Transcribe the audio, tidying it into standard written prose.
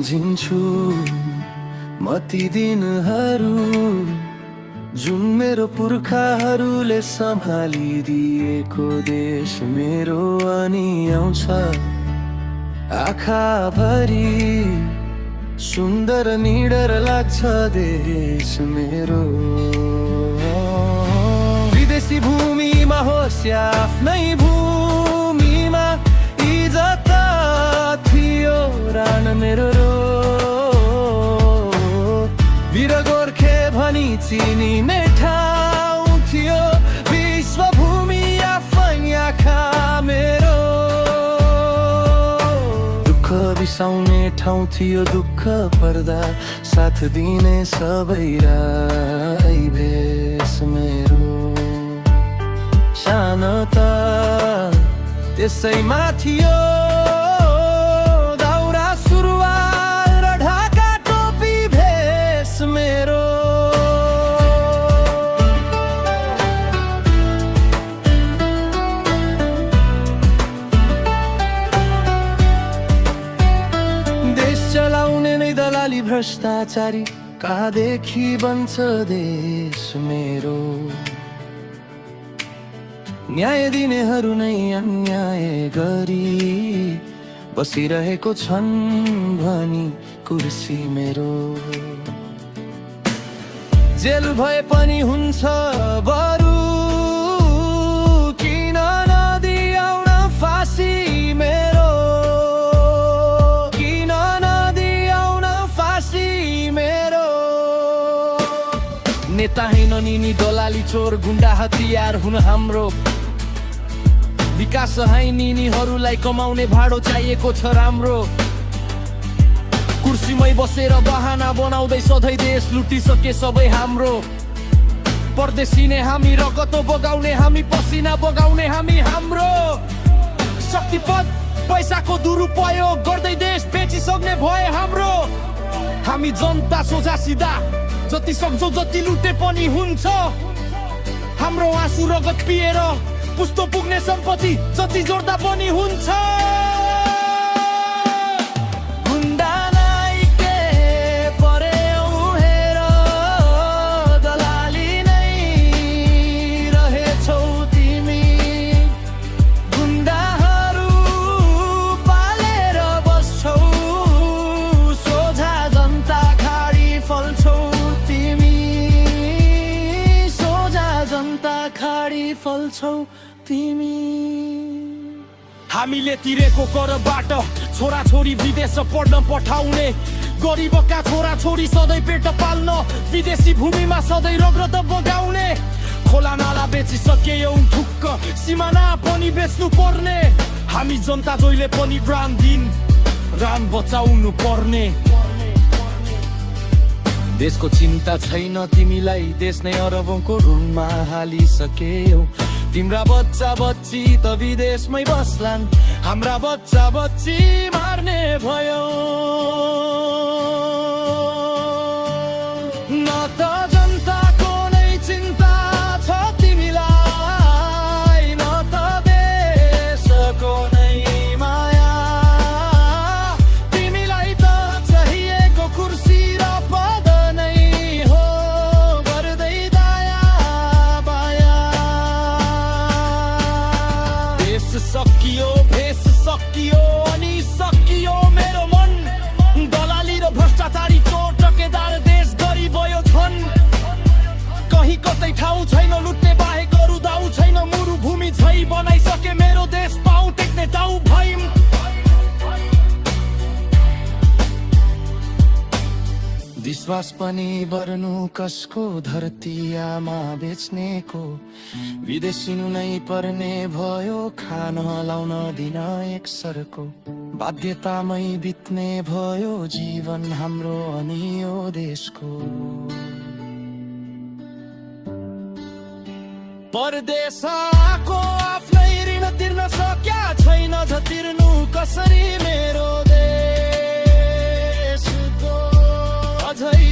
सम्झिन्छु म ती दिनहरू जुन मेरो पुर्खाहरूले सम्हालिदिएको देश मेरो अनि आउँछ आँखाभरि सुन्दर निडर लाग्छ देश मेरो। विदेशी भूमिमा होस् या आफ्नै भूमिमा इज्जत थियो राण मेरो वीर गोर्खे भनी चिनिने ठाउँ थियो विश्व भूमि आफै आँखा मेरो। दुःख बिसाउने ठाउँ थियो दुःख पर्दा साथ दिने सबै राई भेष मेरो। सानो त त्यसैमा थियो दाउरा सुरुवाल र ढाका टोपी भेष मेरो। देश चलाउने नै दलाली भ्रष्टाचारी कहाँदेखि बन्छ देश मेरो। न्याय दिनेहरू नै अन्याय गरी बसिरहेको छन् भनी कुर्सी मेरो। जेल भए पनि हुन्छ बरु किन नदिआउन फाँसी मेरो। किन नदिआउन फाँसी मेरो। नेता हैन निनी दलाली चोर गुण्डा हतियार हुन हाम्रो। विकास है निनीहरूलाई कमाउने भाडो चाहिएको छ राम्रो। कुर्सीमै बसेर बहाना बनाउँदै सधैँ देश लुटिसके सबै हाम्रो। परदेशी नै हामी रगत बगाउने हामी पसिना बगाउने हामी हाम्रो। शक्तिपद पैसाको दुरुपयोग गर्दै देश बेचिसक्ने भए हाम्रो। हामी जनता सोझा सिधा जति सक्छौ जति लुटे पनि हुन्छ। हाम्रो आँसु रगत पिएर पुस्तो पुग्ने सम्पत्ति जति जोड्दा पनि हुन्छ। गुण्डा नै के पर्यौ हेर दलाली नै रहेछौ तिमी। गुण्डाहरू पालेर बस्छौ सोझा जनता खाडी फल्छौ तिमी। सोझा जनता खाडी फल्छौ तिमी। हामीले तिरेको करबाट छोराछोरी विदेश पढ्न पठाउने। गरिबका छोराछोरी सधैँ पेट पाल्न विदेशी भूमिमा सधैँ रगत बगाउने। खोला नाला बेचिसकेयौ ठुक्क सिमाना पनि बेच्नु पर्ने। हामी जनता जहिले पनि प्राण दिन रान बचाउनु पर्ने। देशको चिन्ता छैन तिमीलाई देश नै अरबौंको ऋणमा हालिसकेयौ। तिम्रा बच्चा बच्ची त विदेशमै बस्लान् हाम्रा बच्चा बच्ची मार्ने भयो। न त जनताको नै चिन्ता छ तिमीलाई न त देशको नै माया। तिमीलाई त चाहिएको कुर्सी र पद नै हो गर्दै दाया बाया। देश सकियो भेष सकियो अनि सकियो मेरो मन। दलाली र भ्रष्टाचारी चोर टकेदार देश गरिबयो छन्। कहीँ कतै ठाउँ छैन लुट्ने बाहेक अरू दाउ छैन। मरुभूमि झै बनाइसके मेरो देश पाउ टेक्ने टाउ भइम। विश्वास पनि बर्नु कसको धरती आमा बेच्नेको। विदेशिनु नै पर्ने भयो खान लाउन दिन एक सरको। बाध्यतामै बित्ने भयो जीवन हाम्रो अनि यो देशको। परदेशको आफ्नै ऋण तिर्न सक्या छैन झ तिर्नु कसरी मेरो देशको। अझै